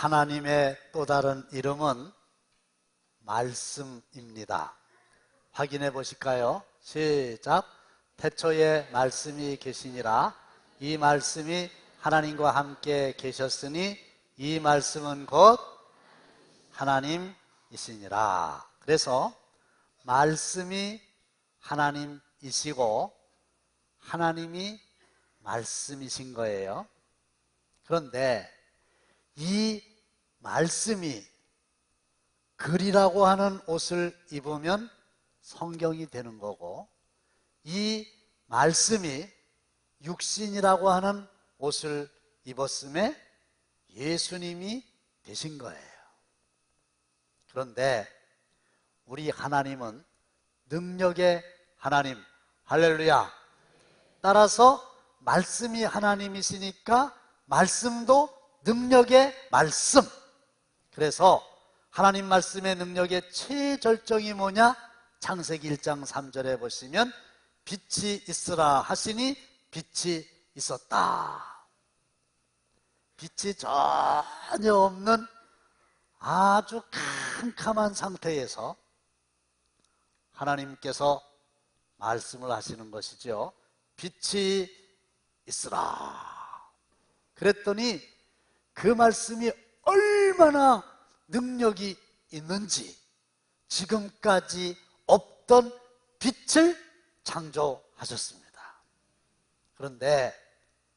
하나님의 또 다른 이름은 말씀입니다. 확인해 보실까요? 시작. 태초에 말씀이 계시니라. 이 말씀이 하나님과 함께 계셨으니 이 말씀은 곧 하나님이시니라. 그래서 말씀이 하나님이시고 하나님이 말씀이신 거예요. 그런데 이 말씀이 글이라고 하는 옷을 입으면 성경이 되는 거고, 이 말씀이 육신이라고 하는 옷을 입었음에 예수님이 되신 거예요. 그런데 우리 하나님은 능력의 하나님, 할렐루야. 따라서 말씀이 하나님이시니까 말씀도 능력의 말씀. 그래서 하나님 말씀의 능력의 최절정이 뭐냐? 창세기 1장 3절에 보시면 빛이 있으라 하시니 빛이 있었다. 빛이 전혀 없는 아주 캄캄한 상태에서 하나님께서 말씀을 하시는 것이죠. 빛이 있으라. 그랬더니 그 말씀이 얼마나 능력이 있는지 지금까지 없던 빛을 창조하셨습니다. 그런데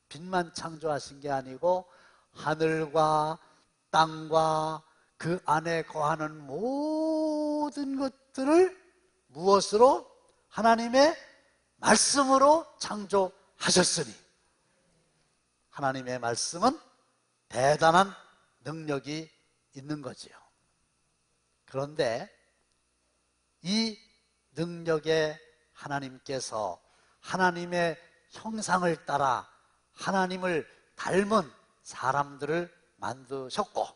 빛만 창조하신 게 아니고 하늘과 땅과 그 안에 거하는 모든 것들을 무엇으로? 하나님의 말씀으로 창조하셨으니 하나님의 말씀은 대단한 능력이 있는 거지요. 그런데 이 능력에 하나님께서 하나님의 형상을 따라 하나님을 닮은 사람들을 만드셨고,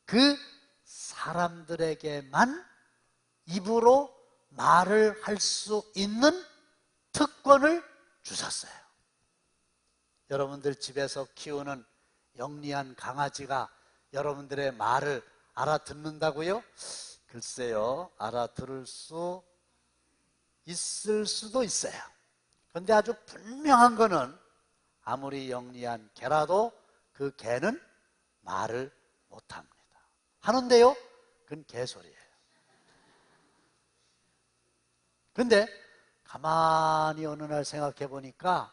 그 사람들에게만 입으로 말을 할 수 있는 특권을 주셨어요. 여러분들 집에서 키우는 영리한 강아지가 여러분들의 말을 알아듣는다고요? 글쎄요, 알아들을 수 있을 수도 있어요. 그런데 아주 분명한 거는 아무리 영리한 개라도 그 개는 말을 못합니다. 하는데요, 그건 개소리예요. 근데 가만히 어느 날 생각해 보니까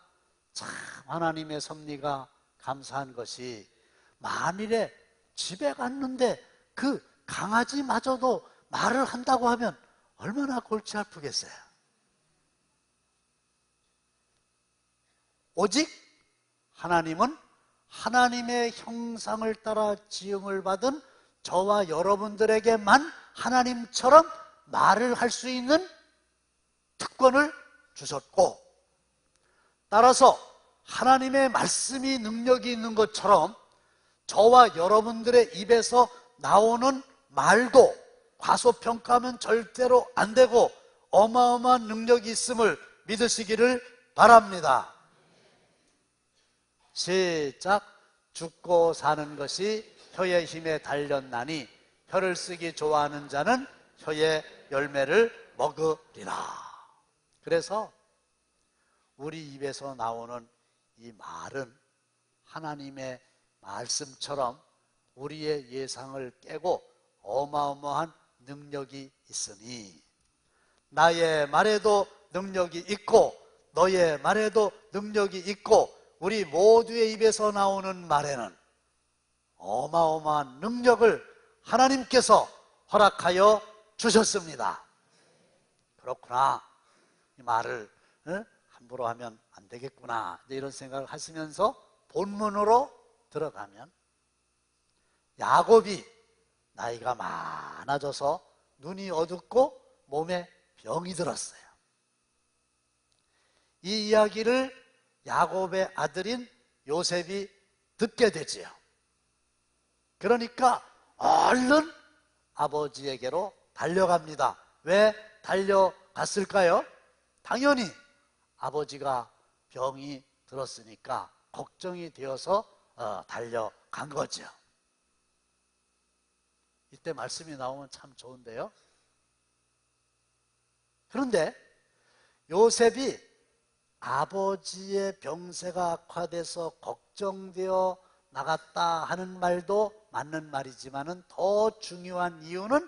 참 하나님의 섭리가 감사한 것이, 만일에 집에 갔는데 그 강아지마저도 말을 한다고 하면 얼마나 골치 아프겠어요. 오직 하나님은 하나님의 형상을 따라 지음을 받은 저와 여러분들에게만 하나님처럼 말을 할 수 있는 특권을 주셨고, 따라서 하나님의 말씀이 능력이 있는 것처럼 저와 여러분들의 입에서 나오는 말도 과소평가하면 절대로 안 되고 어마어마한 능력이 있음을 믿으시기를 바랍니다. 시작. 죽고 사는 것이 혀의 힘에 달렸나니 혀를 쓰기 좋아하는 자는 혀의 열매를 먹으리라. 그래서 우리 입에서 나오는 이 말은 하나님의 말씀처럼 우리의 예상을 깨고 어마어마한 능력이 있으니, 나의 말에도 능력이 있고 너의 말에도 능력이 있고 우리 모두의 입에서 나오는 말에는 어마어마한 능력을 하나님께서 허락하여 주셨습니다. 그렇구나, 이 말을 함부로 하면 안 되겠구나, 이런 생각을 하시면서 본문으로 들어가면, 야곱이 나이가 많아져서 눈이 어둡고 몸에 병이 들었어요. 이 이야기를 야곱의 아들인 요셉이 듣게 되지요. 그러니까 얼른 아버지에게로 달려갑니다. 왜 달려갔을까요? 당연히 아버지가 병이 들었으니까 걱정이 되어서 달려간 거죠. 이때 말씀이 나오면 참 좋은데요. 그런데 요셉이 아버지의 병세가 악화돼서 걱정되어 나갔다 하는 말도 맞는 말이지만은 더 중요한 이유는,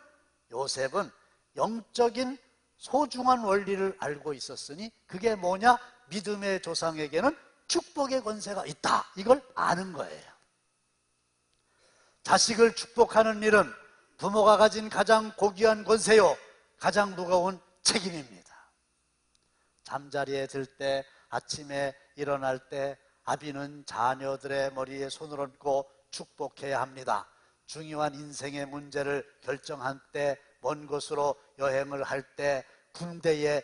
요셉은 영적인 소중한 원리를 알고 있었으니, 그게 뭐냐? 믿음의 조상에게는 축복의 권세가 있다, 이걸 아는 거예요. 자식을 축복하는 일은 부모가 가진 가장 고귀한 권세요, 가장 무거운 책임입니다. 잠자리에 들 때, 아침에 일어날 때 아비는 자녀들의 머리에 손을 얹고 축복해야 합니다. 중요한 인생의 문제를 결정할 때, 먼 곳으로 여행을 할 때, 군대에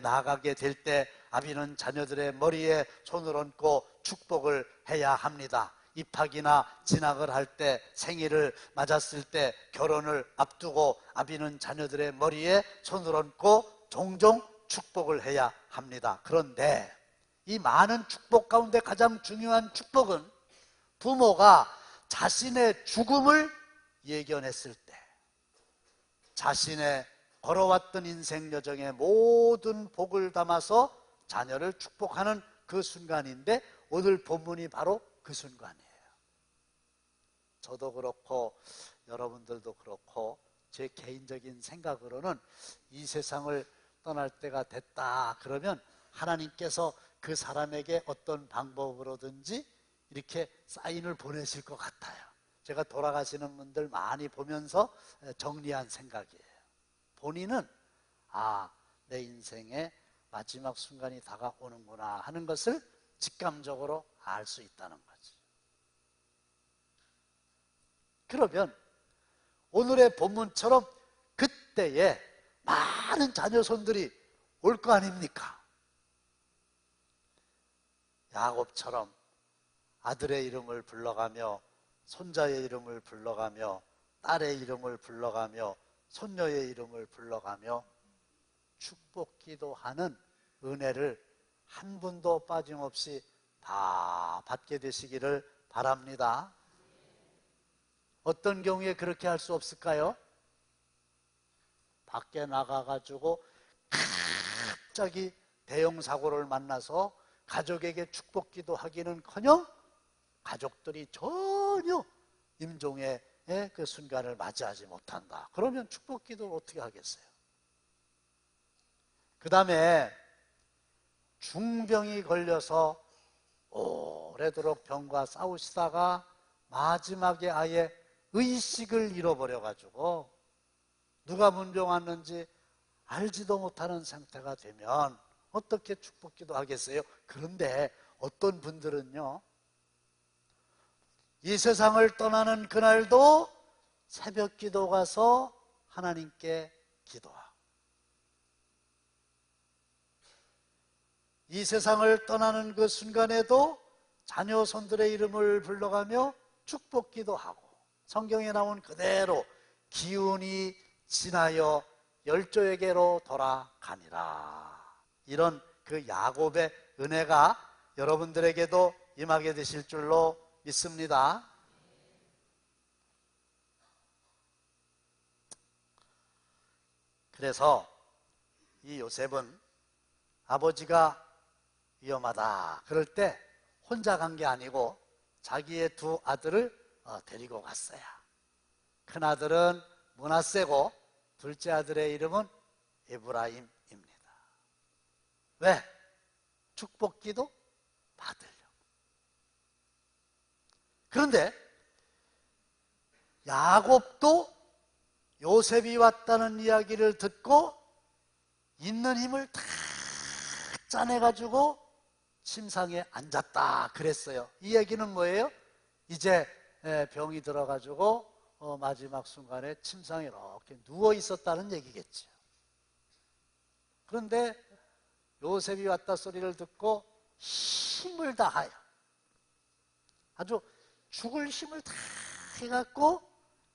나가게 될 때 아비는 자녀들의 머리에 손을 얹고 축복을 해야 합니다. 입학이나 진학을 할 때, 생일을 맞았을 때, 결혼을 앞두고 아비는 자녀들의 머리에 손을 얹고 종종 축복을 해야 합니다. 그런데 이 많은 축복 가운데 가장 중요한 축복은 부모가 자신의 죽음을 예견했을 때, 자신의 걸어왔던 인생 여정의 모든 복을 담아서 자녀를 축복하는 그 순간인데, 오늘 본문이 바로 그 순간이에요. 저도 그렇고 여러분들도 그렇고 제 개인적인 생각으로는 이 세상을 떠날 때가 됐다 그러면 하나님께서 그 사람에게 어떤 방법으로든지 이렇게 사인을 보내실 것 같아요. 제가 돌아가시는 분들 많이 보면서 정리한 생각이에요. 본인은 내 인생의 마지막 순간이 다가오는구나 하는 것을 직감적으로 알 수 있다는 거지. 그러면 오늘의 본문처럼 그때에 많은 자녀손들이 올 거 아닙니까? 야곱처럼 아들의 이름을 불러가며 손자의 이름을 불러가며 딸의 이름을 불러가며 손녀의 이름을 불러가며 축복기도 하는 은혜를 한 분도 빠짐없이 다 받게 되시기를 바랍니다. 어떤 경우에 그렇게 할 수 없을까요? 밖에 나가가지고 갑자기 대형 사고를 만나서 가족에게 축복기도 하기는커녕 가족들이 전혀 임종의 그 순간을 맞이하지 못한다. 그러면 축복기도를 어떻게 하겠어요? 그 다음에 중병이 걸려서 오래도록 병과 싸우시다가 마지막에 아예 의식을 잃어버려가지고 누가 문병 왔는지 알지도 못하는 상태가 되면 어떻게 축복기도 하겠어요? 그런데 어떤 분들은요, 이 세상을 떠나는 그날도 새벽 기도 가서 하나님께 기도하고, 이 세상을 떠나는 그 순간에도 자녀 손들의 이름을 불러가며 축복 기도하고, 성경에 나온 그대로 기운이 지나여 열조에게로 돌아가니라. 이런 그 야곱의 은혜가 여러분들에게도 임하게 되실 줄로 믿습니다. 그래서 이 요셉은 아버지가 위험하다 그럴 때 혼자 간 게 아니고 자기의 두 아들을 데리고 갔어요. 큰 아들은 므낫세고 둘째 아들의 이름은 에브라임입니다. 왜? 축복기도 받으려고. 그런데 야곱도 요셉이 왔다는 이야기를 듣고 있는 힘을 다 짜내가지고 침상에 앉았다 그랬어요. 이 얘기는 뭐예요? 이제 병이 들어가지고 마지막 순간에 침상에 이렇게 누워 있었다는 얘기겠죠. 그런데 요셉이 왔다 소리를 듣고 힘을 다하여 아주 죽을 힘을 다 해갖고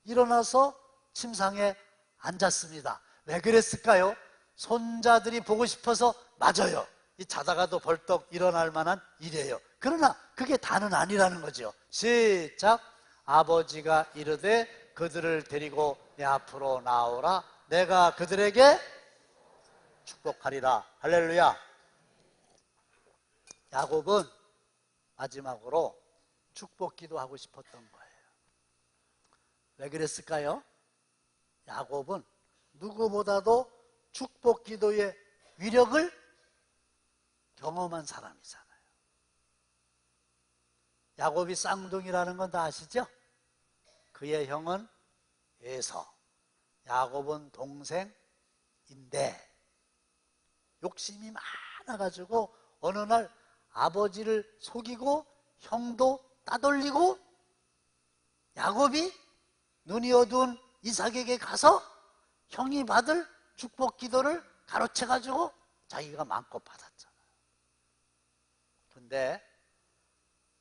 일어나서 침상에 앉았습니다. 왜 그랬을까요? 손자들이 보고 싶어서 맞아요. 이 자다가도 벌떡 일어날 만한 일이에요. 그러나 그게 다는 아니라는 거죠. 시작. 아버지가 이르되 그들을 데리고 내 앞으로 나오라. 내가 그들에게 축복하리라. 할렐루야. 야곱은 마지막으로 축복기도 하고 싶었던 거예요. 왜 그랬을까요? 야곱은 누구보다도 축복기도의 위력을 경험한 사람이잖아요. 야곱이 쌍둥이라는 건 다 아시죠? 그의 형은 에서, 야곱은 동생인데 욕심이 많아가지고 어느 날 아버지를 속이고 형도 따돌리고 야곱이 눈이 어두운 이삭에게 가서 형이 받을 축복 기도를 가로채가지고 자기가 마음껏 받았잖아요. 근데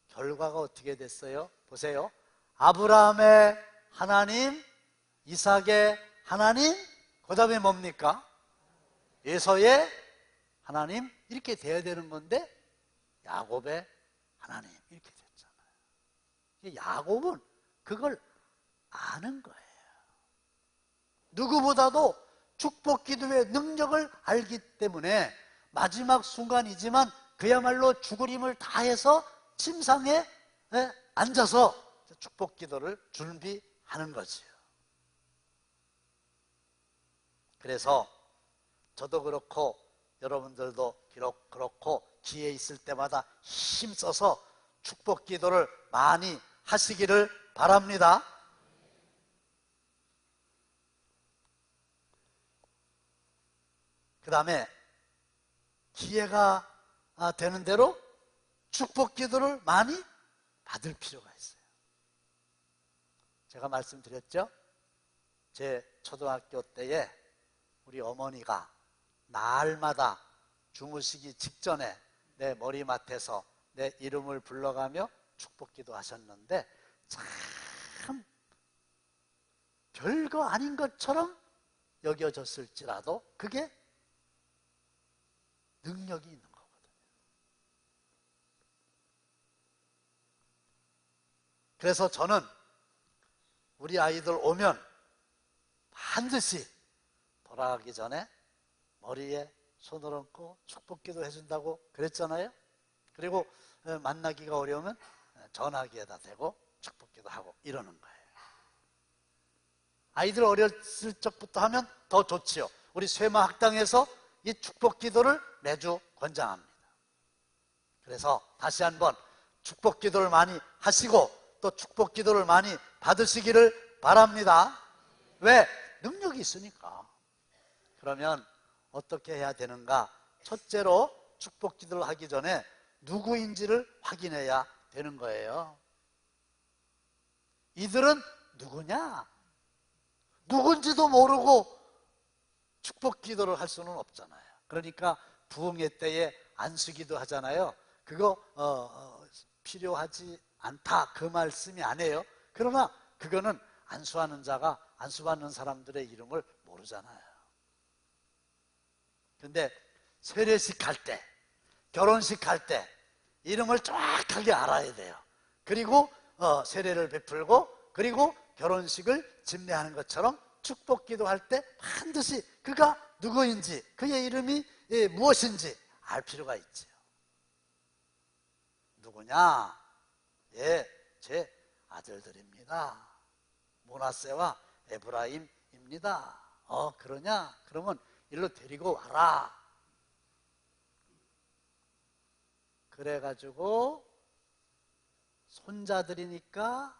결과가 어떻게 됐어요? 보세요. 아브라함의 하나님, 이삭의 하나님, 그 다음에 뭡니까? 에서의 하나님, 이렇게 돼야 되는 건데 야곱의 하나님 이렇게 됐잖아요. 야곱은 그걸 아는 거예요. 누구보다도 축복 기도의 능력을 알기 때문에 마지막 순간이지만 그야말로 죽을 힘을 다해서 침상에 앉아서 축복 기도를 준비하는 거지요. 그래서 저도 그렇고 여러분들도 그렇고 기회 있을 때마다 힘써서 축복 기도를 많이 하시기를 바랍니다. 그 다음에 기회가 되는 대로 축복 기도를 많이 받을 필요가 있어요. 제가 말씀드렸죠? 제 초등학교 때에 우리 어머니가 날마다 주무시기 직전에 내 머리맡에서 내 이름을 불러가며 축복기도 하셨는데 참 별거 아닌 것처럼 여겨졌을지라도 그게 능력이 있는 거거든요. 그래서 저는 우리 아이들 오면 반드시 돌아가기 전에 머리에 손을 얹고 축복기도 해준다고 그랬잖아요. 그리고 만나기가 어려우면 전화기에다 대고 축복기도 하고 이러는 거예요. 아이들 어렸을 적부터 하면 더 좋지요. 우리 쇠마학당에서 이 축복기도를 매주 권장합니다. 그래서 다시 한번 축복기도를 많이 하시고 또 축복기도를 많이 받으시기를 바랍니다. 왜? 능력이 있으니까. 그러면 어떻게 해야 되는가? 첫째로 축복기도를 하기 전에 누구인지를 확인해야 되는 거예요. 이들은 누구냐? 누군지도 모르고 축복기도를 할 수는 없잖아요. 그러니까 부흥회 때에 안수기도 하잖아요. 그거 필요하지 않다 그 말씀이 아니에요. 그러나 그거는 안수하는 자가 안수받는 사람들의 이름을 모르잖아요. 근데 세례식 할 때, 결혼식 할 때 이름을 정확하게 알아야 돼요. 그리고 세례를 베풀고 그리고 결혼식을 집례하는 것처럼 축복기도 할 때 반드시 그가 누구인지 그의 이름이 무엇인지 알 필요가 있지요. 누구냐? 예, 제 아들들입니다. 므낫세와 에브라임입니다. 그러냐? 그러면 일로 데리고 와라. 그래가지고 손자들이니까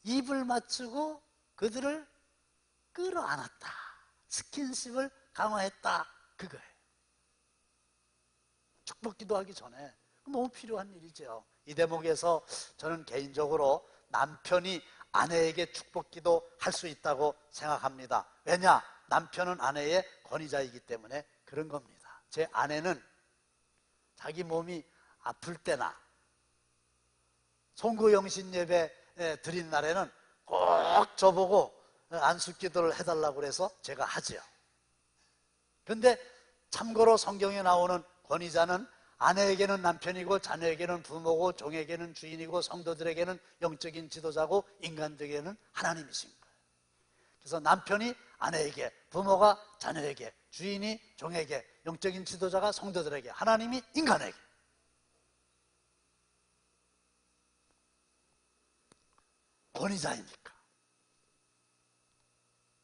입을 맞추고 그들을 끌어안았다. 스킨십을 강화했다. 그거예요. 축복기도 하기 전에 너무 필요한 일이죠. 이 대목에서 저는 개인적으로 남편이 아내에게 축복기도 할 수 있다고 생각합니다. 왜냐? 남편은 아내의 권위자이기 때문에 그런 겁니다. 제 아내는 자기 몸이 아플 때나 송구영신 예배 드린 날에는 꼭 저보고 안수기도를 해달라고 해서 제가 하죠. 그런데 참고로 성경에 나오는 권위자는 아내에게는 남편이고 자녀에게는 부모고 종에게는 주인이고 성도들에게는 영적인 지도자고 인간들에게는 하나님이신 거예요. 그래서 남편이 아내에게, 부모가 자녀에게, 주인이 종에게, 영적인 지도자가 성도들에게, 하나님이 인간에게. 권위자이니까.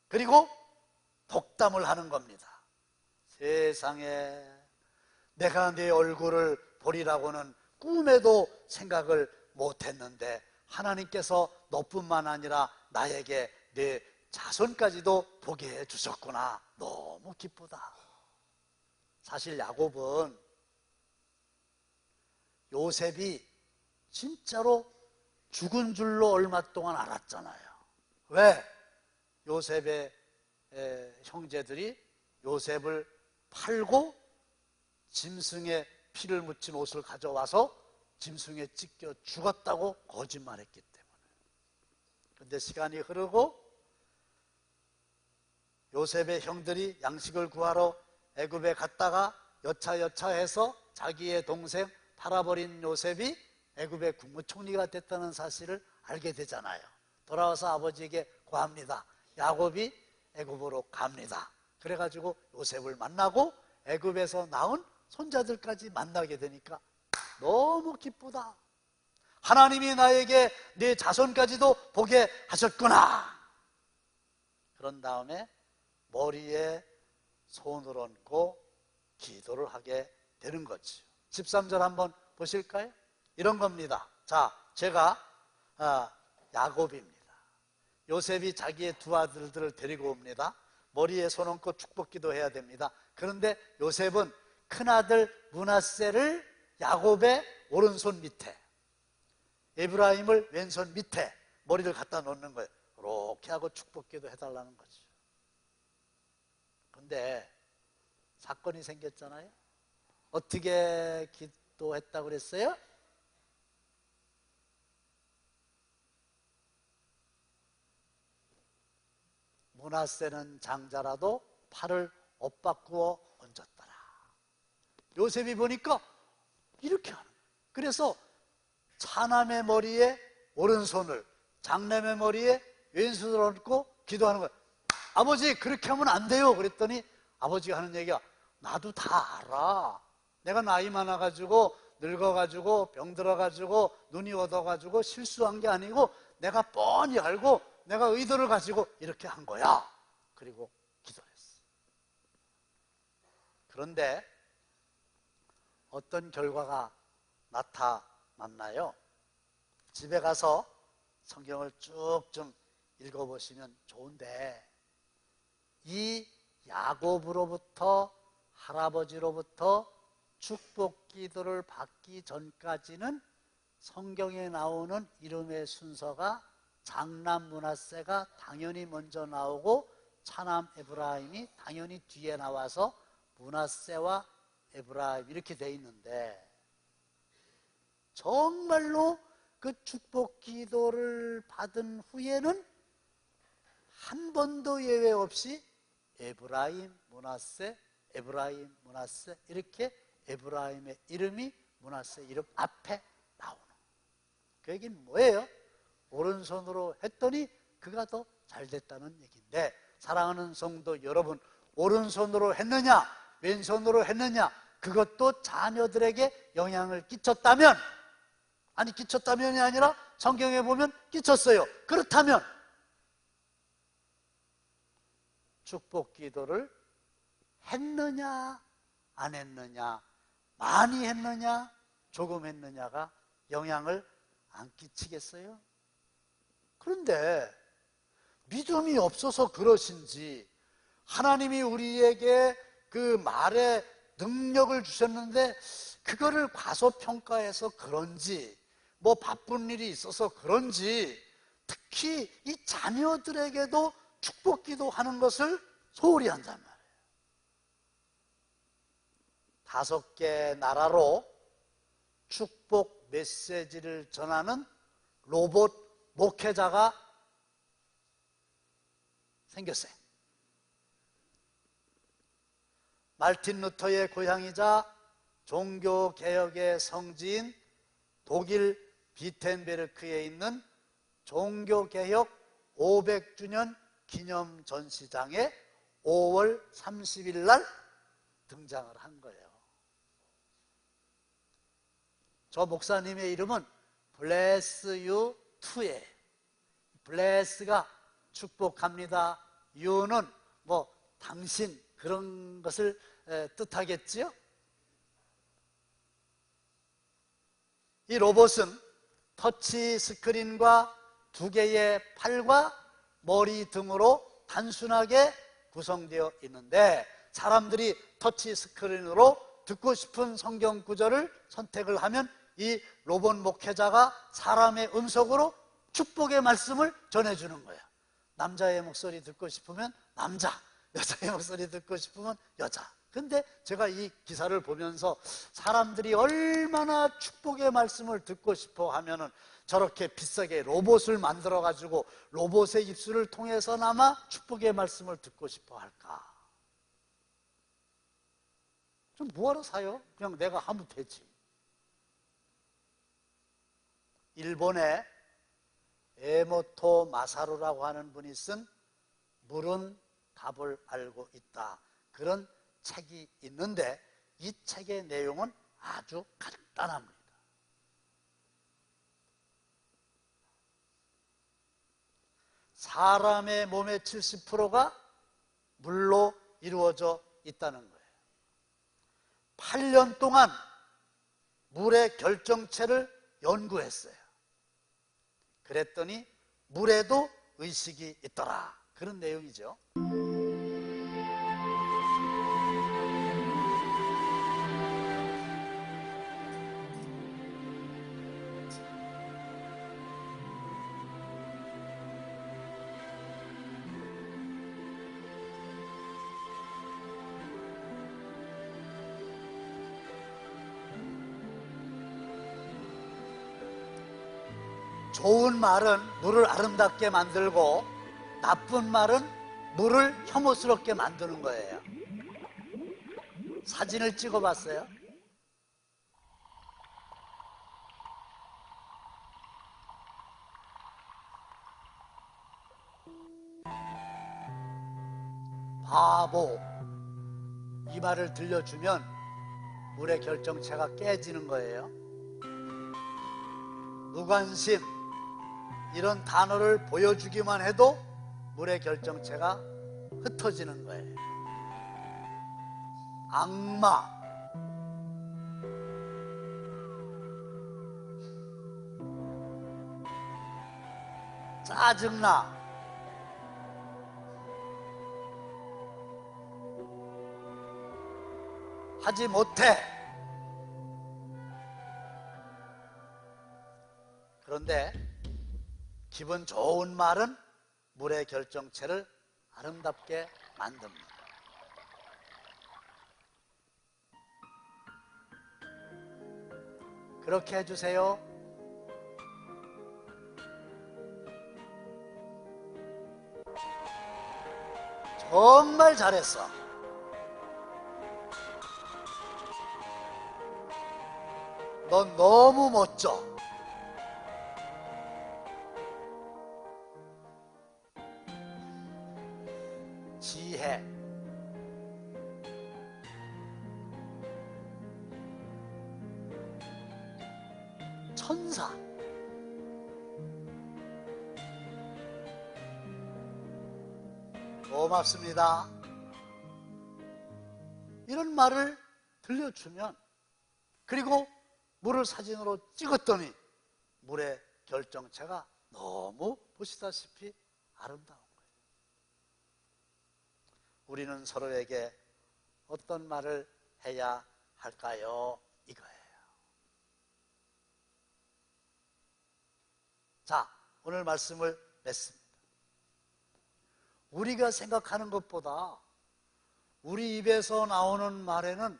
그리고 독담을 하는 겁니다. 세상에 내가 네 얼굴을 보리라고는 꿈에도 생각을 못했는데 하나님께서 너뿐만 아니라 나에게 네 자손까지도 보게 해주셨구나. 너무 기쁘다. 사실 야곱은 요셉이 진짜로 죽은 줄로 얼마 동안 알았잖아요. 왜? 요셉의 형제들이 요셉을 팔고 짐승의 피를 묻힌 옷을 가져와서 짐승에 찢겨 죽었다고 거짓말했기 때문에. 그런데 시간이 흐르고 요셉의 형들이 양식을 구하러 애굽에 갔다가 여차여차해서 자기의 동생 팔아버린 요셉이 애굽의 국무총리가 됐다는 사실을 알게 되잖아요. 돌아와서 아버지에게 고합니다. 야곱이 애굽으로 갑니다. 그래가지고 요셉을 만나고 애굽에서 나온 손자들까지 만나게 되니까 너무 기쁘다. 하나님이 나에게 네 자손까지도 보게 하셨구나. 그런 다음에 머리에 손을 얹고 기도를 하게 되는 거죠. 13절 한번 보실까요? 이런 겁니다. 자, 제가 야곱입니다. 요셉이 자기의 두 아들들을 데리고 옵니다. 머리에 손 얹고 축복기도 해야 됩니다. 그런데 요셉은 큰아들 므낫세를 야곱의 오른손 밑에, 에브라임을 왼손 밑에, 머리를 갖다 놓는 거예요. 그렇게 하고 축복기도 해달라는 거죠. 근데 사건이 생겼잖아요. 어떻게 기도했다고 그랬어요? 므낫세는 장자라도 팔을 엇바꾸어 얹었더라. 요셉이 보니까 이렇게 하는 거예요. 그래서 차남의 머리에 오른손을, 장남의 머리에 왼손을 얹고 기도하는 거예요. 아버지, 그렇게 하면 안 돼요. 그랬더니 아버지가 하는 얘기가, 나도 다 알아. 내가 나이 많아가지고 늙어가지고 병들어가지고 눈이 어두워가지고 실수한 게 아니고 내가 뻔히 알고 내가 의도를 가지고 이렇게 한 거야. 그리고 기도를 했어. 그런데 어떤 결과가 나타났나요? 집에 가서 성경을 쭉 좀 읽어보시면 좋은데, 이 야곱으로부터, 할아버지로부터 축복 기도를 받기 전까지는 성경에 나오는 이름의 순서가 장남 므낫세가 당연히 먼저 나오고 차남 에브라임이 당연히 뒤에 나와서 므낫세와 에브라임 이렇게 돼 있는데, 정말로 그 축복 기도를 받은 후에는 한 번도 예외 없이 에브라임, 므낫세, 에브라임, 므낫세 이렇게 에브라임의 이름이 므낫세 이름 앞에 나오는. 그 얘기는 뭐예요? 오른손으로 했더니 그가 더 잘 됐다는 얘기인데, 사랑하는 성도 여러분, 오른손으로 했느냐 왼손으로 했느냐, 그것도 자녀들에게 영향을 끼쳤다면, 아니 끼쳤다면이 아니라 성경에 보면 끼쳤어요. 그렇다면 축복 기도를 했느냐 안 했느냐, 많이 했느냐 조금 했느냐가 영향을 안 끼치겠어요? 그런데 믿음이 없어서 그러신지, 하나님이 우리에게 그 말에 능력을 주셨는데 그거를 과소평가해서 그런지, 뭐 바쁜 일이 있어서 그런지, 특히 이 자녀들에게도 축복 기도하는 것을 소홀히 한단 말이에요. 5개 나라로 축복 메시지를 전하는 로봇 목회자가 생겼어요. 말틴 루터의 고향이자 종교개혁의 성지인 독일 비텐베르크에 있는 종교개혁 500주년 기념 전시장에 5월 30일 날 등장을 한 거예요. 저 목사님의 이름은 Bless You To예요. Bless가 축복합니다. You는 뭐 당신 그런 것을 뜻하겠지요? 이 로봇은 터치 스크린과 2개의 팔과 머리 등으로 단순하게 구성되어 있는데, 사람들이 터치 스크린으로 듣고 싶은 성경 구절을 선택을 하면 이 로봇 목회자가 사람의 음성으로 축복의 말씀을 전해주는 거예요. 남자의 목소리 듣고 싶으면 남자, 여자의 목소리 듣고 싶으면 여자. 근데 제가 이 기사를 보면서 사람들이 얼마나 축복의 말씀을 듣고 싶어 하면은 저렇게 비싸게 로봇을 만들어 가지고 로봇의 입술을 통해서나마 축복의 말씀을 듣고 싶어 할까? 좀 뭐하러 사요? 그냥 내가 하면 되지. 일본의 에모토 마사루라고 하는 분이 쓴 물은 답을 알고 있다, 그런 책이 있는데, 이 책의 내용은 아주 간단합니다. 사람의 몸의 70%가 물로 이루어져 있다는 거예요. 8년 동안 물의 결정체를 연구했어요. 그랬더니 물에도 의식이 있더라, 그런 내용이죠. 좋은 말은 물을 아름답게 만들고 나쁜 말은 물을 혐오스럽게 만드는 거예요. 사진을 찍어봤어요? 바보, 이 말을 들려주면 물의 결정체가 깨지는 거예요. 무관심, 이런 단어를 보여주기만 해도 물의 결정체가 흩어지는 거예요. 악마, 짜증나, 하지 못해. 그런데 기분 좋은 말은 물의 결정체를 아름답게 만듭니다. 그렇게 해주세요. 정말 잘했어. 넌 너무 멋져. 지혜, 천사, 고맙습니다. 이런 말을 들려주면, 그리고 물을 사진으로 찍었더니 물의 결정체가 너무 보시다시피 아름다운 거예요. 우리는 서로에게 어떤 말을 해야 할까요? 이거예요. 자, 오늘 말씀을 맺습니다. 우리가 생각하는 것보다 우리 입에서 나오는 말에는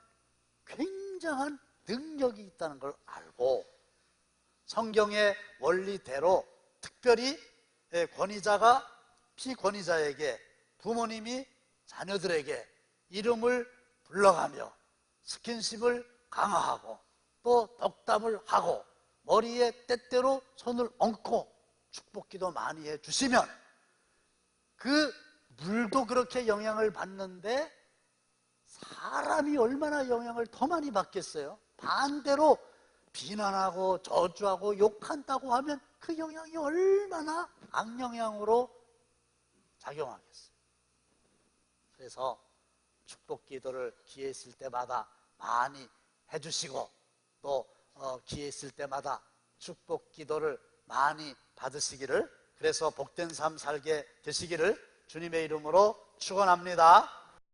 굉장한 능력이 있다는 걸 알고, 성경의 원리대로 특별히 권위자가 피권위자에게, 부모님이 자녀들에게 이름을 불러가며 스킨십을 강화하고 또 덕담을 하고 머리에 때때로 손을 얹고 축복기도 많이 해주시면 그 물도 그렇게 영향을 받는데 사람이 얼마나 영향을 더 많이 받겠어요? 반대로 비난하고 저주하고 욕한다고 하면 그 영향이 얼마나 악영향으로 작용하겠어요? 그래서 축복 기도를 기회 있을 때마다 많이 해주시고 또 기회 있을 때마다 축복 기도를 많이 받으시기를, 그래서 복된 삶 살게 되시기를 주님의 이름으로 축원합니다.